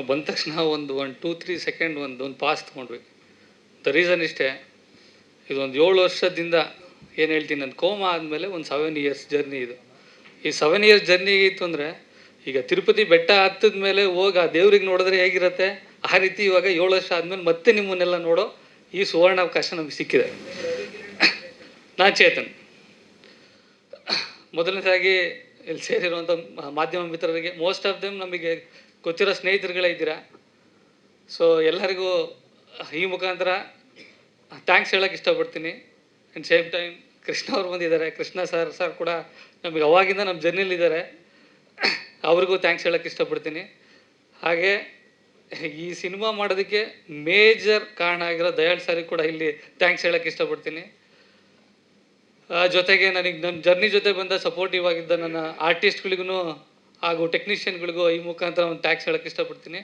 ಬಂದ ತಕ್ಷಣ ಒಂದು 2-3 ಸೆಕೆಂಡ್ ಒಂದು ಪಾಸ್ ತೊಗೊಂಡ್ವಿ. ದ ರೀಸನ್ ಇಷ್ಟೇ, ಇದೊಂದು 7 ವರ್ಷದಿಂದ ಏನು ಹೇಳ್ತೀನಿ, ನನ್ನ ಕೋಮಾ ಆದಮೇಲೆ ಒಂದು 7 ಇಯರ್ಸ್ ಜರ್ನಿ ಇದು. ಈ 7 ಇಯರ್ಸ್ ಜರ್ನಿ ಇತ್ತು ಅಂದರೆ, ಈಗ ತಿರುಪತಿ ಬೆಟ್ಟ ಹತ್ತಿದ ಮೇಲೆ ಹೋಗಿ ಆ ದೇವ್ರಿಗೆ ನೋಡಿದ್ರೆ ಹೇಗಿರುತ್ತೆ, ಆ ರೀತಿ ಇವಾಗ 7 ವರ್ಷ ಆದಮೇಲೆ ಮತ್ತೆ ನಿಮ್ಮನ್ನೆಲ್ಲ ನೋಡೋ ಈ ಸುವರ್ಣಾವಕಾಶ ನಮಗೆ ಸಿಕ್ಕಿದೆ. ನಾನು ಚೇತನ್. ಮೊದಲನೇದಾಗಿ ಇಲ್ಲಿ ಸೇರಿರುವಂಥ ಮಾಧ್ಯಮ ಮಿತ್ರರಿಗೆ, ಮೋಸ್ಟ್ ಆಫ್ ದೆಮ್ ನಮಗೆ ಗೊತ್ತಿರೋ ಸ್ನೇಹಿತರುಗಳೇ ಇದ್ದೀರಾ. ಸೊ ಎಲ್ಲರಿಗೂ ಈ ಮುಖಾಂತರ ಥ್ಯಾಂಕ್ಸ್ ಹೇಳೋಕ್ಕೆ ಇಷ್ಟಪಡ್ತೀನಿ. ಆ್ಯಂಡ್ ಸೇಮ್ ಟೈಮ್ ಕೃಷ್ಣ ಅವ್ರು ಬಂದಿದ್ದಾರೆ, ಕೃಷ್ಣ ಸರ್ ಕೂಡ ನಮಗೆ ಅವಾಗಿಂದ ನಮ್ಮ ಜರ್ನಿಲಿದ್ದಾರೆ, ಅವ್ರಿಗೂ ಥ್ಯಾಂಕ್ಸ್ ಹೇಳೋಕ್ಕೆ ಇಷ್ಟಪಡ್ತೀನಿ. ಹಾಗೆ ಈ ಸಿನಿಮಾ ಮಾಡೋದಕ್ಕೆ ಮೇಜರ್ ಕಾರಣ ಆಗಿರೋ ದಯಾಳ್ ಸರಿಗೆ ಕೂಡ ಇಲ್ಲಿ ಥ್ಯಾಂಕ್ಸ್ ಹೇಳೋಕ್ಕೆ ಇಷ್ಟಪಡ್ತೀನಿ. ಜೊತೆಗೆ ನನಗೆ ನನ್ನ ಜರ್ನಿ ಜೊತೆ ಬಂದ ಸಪೋರ್ಟಿವ್ ಆಗಿದ್ದ ನನ್ನ ಆರ್ಟಿಸ್ಟ್ಗಳಿಗೂ ಹಾಗೂ ಟೆಕ್ನಿಷಿಯನ್ಗಳಿಗೂ ಈ ಮುಖಾಂತರ ಒಂದು ಥ್ಯಾಂಕ್ಸ್ ಹೇಳೋಕ್ಕೆ ಇಷ್ಟಪಡ್ತೀನಿ.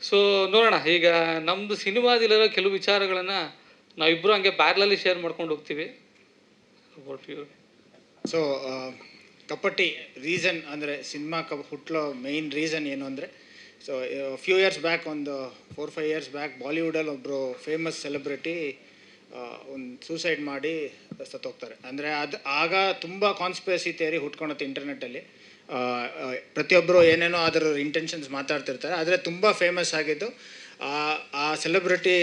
ಸೊ ನೋಡೋಣ, ಈಗ ನಮ್ಮದು ಸಿನಿಮಾದಲ್ಲಿರೋ ಕೆಲವು ವಿಚಾರಗಳನ್ನು ನಾವಿಬ್ಬರು ಹಂಗೆ ಪ್ಯಾರಲಲ್ಲಿ ಶೇರ್ ಮಾಡ್ಕೊಂಡು ಹೋಗ್ತೀವಿ. ಸೊ ಕಪಟಿ ರೀಸನ್ ಅಂದರೆ ಸಿನಿಮಾ ಹುಟ್ಟಲೋ ಮೇಯ್ನ್ ರೀಸನ್ ಏನು ಅಂದರೆ, ಸೊ ಫ್ಯೂ ಇಯರ್ಸ್ ಬ್ಯಾಕ್, ಒಂದು 4-5 ಇಯರ್ಸ್ ಬ್ಯಾಕ್ ಬಾಲಿವುಡಲ್ಲಿ ಒಬ್ಬರು ಫೇಮಸ್ ಸೆಲೆಬ್ರಿಟಿ ಒಂದು ಸೂಸೈಡ್ ಮಾಡಿ ಸತ್ತೋಗ್ತಾರೆ. ಅಂದರೆ ಆಗ ತುಂಬ ಕಾನ್ಸ್ಪಿರಸಿ ಥಿಯರಿ ಹುಟ್ಕೊಳತ್ತೆ ಇಂಟರ್ನೆಟ್ಟಲ್ಲಿ. ಪ್ರತಿಯೊಬ್ಬರು ಏನೇನೋ ಅದರ ಇಂಟೆನ್ಷನ್ಸ್ ಮಾತಾಡ್ತಿರ್ತಾರೆ. ಆದರೆ ತುಂಬ ಫೇಮಸ್ ಆಗಿದ್ದು ಆ ಸೆಲೆಬ್ರಿಟಿ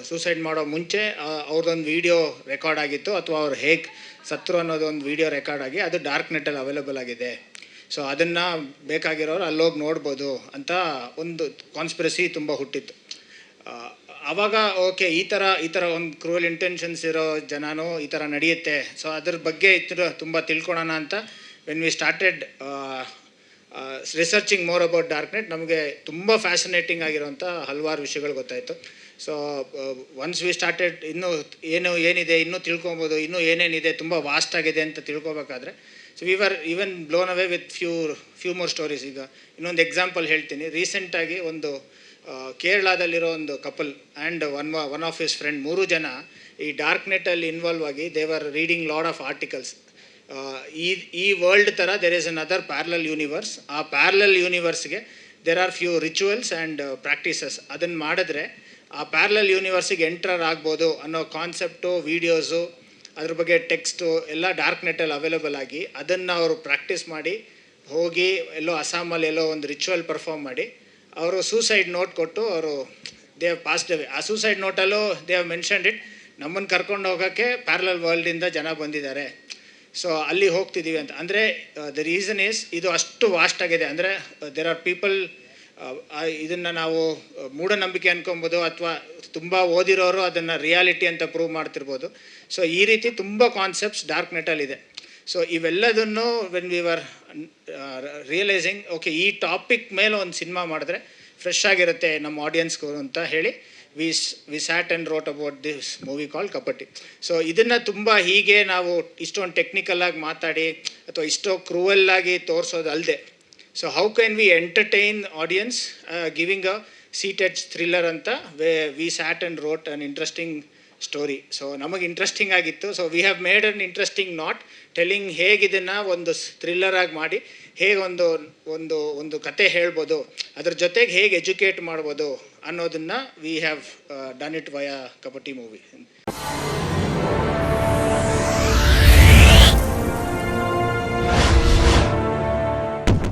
ಸೂಸೈಡ್ ಮಾಡೋ ಮುಂಚೆ ಅವ್ರದ್ದೊಂದು ವೀಡಿಯೋ ರೆಕಾರ್ಡ್ ಆಗಿತ್ತು, ಅಥವಾ ಅವ್ರು ಹೇಗೆ ಸತ್ರು ಅನ್ನೋದೊಂದು ವೀಡಿಯೋ ರೆಕಾರ್ಡ್ ಆಗಿ ಅದು ಡಾರ್ಕ್ ನೆಟ್ಟಲ್ಲಿ ಅವೈಲೇಬಲ್ ಆಗಿದೆ. ಸೊ ಅದನ್ನು ಬೇಕಾಗಿರೋರು ಅಲ್ಲೋಗಿ ನೋಡ್ಬೋದು ಅಂತ ಒಂದು ಕಾನ್ಸ್ಪಿರಸಿ ತುಂಬ ಹುಟ್ಟಿತ್ತು. ಆವಾಗ ಓಕೆ, ಈ ಥರ ಒಂದು ಕ್ರೂಯಲ್ ಇಂಟೆನ್ಷನ್ಸ್ ಇರೋ ಜನನೂ ಈ ಥರ ನಡೆಯುತ್ತೆ. ಸೊ ಅದ್ರ ಬಗ್ಗೆ ತುಂಬ ತಿಳ್ಕೊಳೋಣ ಅಂತ when we started researching more about dark net, ನಮಗೆ ತುಂಬ ಫ್ಯಾಸಿನೇಟಿಂಗ್ ಆಗಿರೋಂಥ ಹಲವಾರು ವಿಷಯಗಳು ಗೊತ್ತಾಯಿತು. ಸೊ ಒನ್ಸ್ ವಿ ಸ್ಟಾರ್ಟೆಡ್ ಏನಿದೆ ಇನ್ನೂ ತಿಳ್ಕೊಬೋದು, ಇನ್ನೂ ಏನೇನಿದೆ, ತುಂಬ ವಾಸ್ಟ್ ಆಗಿದೆ ಅಂತ ತಿಳ್ಕೊಬೇಕಾದ್ರೆ, so we were even blown away with few more stories. ಈಗ ಇನ್ನೊಂದು ಎಕ್ಸಾಂಪಲ್ ಹೇಳ್ತೀನಿ. ರೀಸೆಂಟಾಗಿ ಒಂದು ಕೇರಳದಲ್ಲಿರೋ ಒಂದು couple and one of his friend, 3 ಜನ ಈ ಡಾರ್ಕ್ ನೆಟ್ಟಲ್ಲಿ ಇನ್ವಾಲ್ವ್ ಆಗಿ they were reading lot of articles. ಈ ವರ್ಲ್ಡ್ ಥರ there is another parallel universe. ಆ ಪ್ಯಾರಲಲ್ ಯೂನಿವರ್ಸ್ಗೆ there are few rituals and practices. ಅದನ್ನು ಮಾಡಿದ್ರೆ ಆ ಪ್ಯಾರಲಲ್ ಯೂನಿವರ್ಸಿಗೆ ಎಂಟರ್ ಆಗ್ಬೋದು ಅನ್ನೋ ಕಾನ್ಸೆಪ್ಟು, ವೀಡಿಯೋಸು, ಅದ್ರ ಬಗ್ಗೆ ಟೆಕ್ಸ್ಟು ಎಲ್ಲ ಡಾರ್ಕ್ ನೆಟ್ಟಲ್ಲಿ ಅವೈಲೇಬಲ್ ಆಗಿ, ಅದನ್ನು ಅವರು ಪ್ರಾಕ್ಟೀಸ್ ಮಾಡಿ ಹೋಗಿ ಎಲ್ಲೋ ಅಸ್ಸಾಮಲ್ಲಿ ಎಲ್ಲೋ ಒಂದು ರಿಚುವಲ್ ಪರ್ಫಾರ್ಮ್ ಮಾಡಿ ಅವರು ಸೂಸೈಡ್ ನೋಟ್ ಕೊಟ್ಟು ಅವರು ದೇ ಹ್ಯಾವ್ ಪಾಸ್ಡ್ ಅವೇ. ಆ ಸೂಸೈಡ್ ನೋಟಲ್ಲೂ ದೇ ಹ್ಯಾವ್ ಮೆನ್ಷನ್ಡ್ ಇಟ್, ನಮ್ಮನ್ನು ಕರ್ಕೊಂಡು ಹೋಗೋಕ್ಕೆ ಪ್ಯಾರಲಲ್ ವರ್ಲ್ಡಿಂದ ಜನ ಬಂದಿದ್ದಾರೆ, ಸೊ ಅಲ್ಲಿ ಹೋಗ್ತಿದ್ದೀವಿ ಅಂತ. ಅಂದರೆ ದ ರೀಸನ್ ಈಸ್, ಇದು ಅಷ್ಟು ವಾಸ್ಟ್ ಆಗಿದೆ. ಅಂದರೆ ದೇರ್ ಆರ್ ಪೀಪಲ್, ಇದನ್ನು ನಾವು ಮೂಢನಂಬಿಕೆ ಅನ್ಕೊಬೋದು, ಅಥವಾ ತುಂಬ ಓದಿರೋರು ಅದನ್ನು ರಿಯಾಲಿಟಿ ಅಂತ ಪ್ರೂವ್ ಮಾಡ್ತಿರ್ಬೋದು. ಸೊ ಈ ರೀತಿ ತುಂಬ ಕಾನ್ಸೆಪ್ಟ್ಸ್ ಡಾರ್ಕ್ ನೆಟ್ಟಲ್ಲಿದೆ. ಸೊ ಇವೆಲ್ಲದನ್ನು when we were realising, okay ಈ ಟಾಪಿಕ್ ಮೇಲೆ ಒಂದು ಸಿನಿಮಾ ಮಾಡಿದ್ರೆ ಫ್ರೆಶ್ ಆಗಿರುತ್ತೆ ನಮ್ಮ ಆಡಿಯನ್ಸ್ಗೂ ಅಂತ ಹೇಳಿ we sat and wrote about this movie called Kapati. So ಇದನ್ನು ತುಂಬ ಹೀಗೆ ನಾವು ಇಷ್ಟೊಂದು ಟೆಕ್ನಿಕಲ್ಲಾಗಿ ಮಾತಾಡಿ ಅಥವಾ ಇಷ್ಟೋ ಕ್ರೂವಲ್ಲಾಗಿ ತೋರಿಸೋದು ಅಲ್ಲದೆ, so how can we entertain audience giving a seated thriller ಅಂತ we sat and wrote an interesting story. So ನಮಗೆ ಇಂಟ್ರೆಸ್ಟಿಂಗ್ ಆಗಿತ್ತು. So we have made an interesting not telling, ಹೇಗೆ ಇದನ್ನು ಒಂದು ಥ್ರಿಲ್ಲರಾಗಿ ಮಾಡಿ ಹೇಗೆ ಒಂದು ಕತೆ ಹೇಳ್ಬೋದು, ಅದ್ರ ಜೊತೆಗೆ ಹೇಗೆ ಎಜುಕೇಟ್ ಮಾಡ್ಬೋದು ಅನ್ನೋದನ್ನು we have done it via Kapati movie.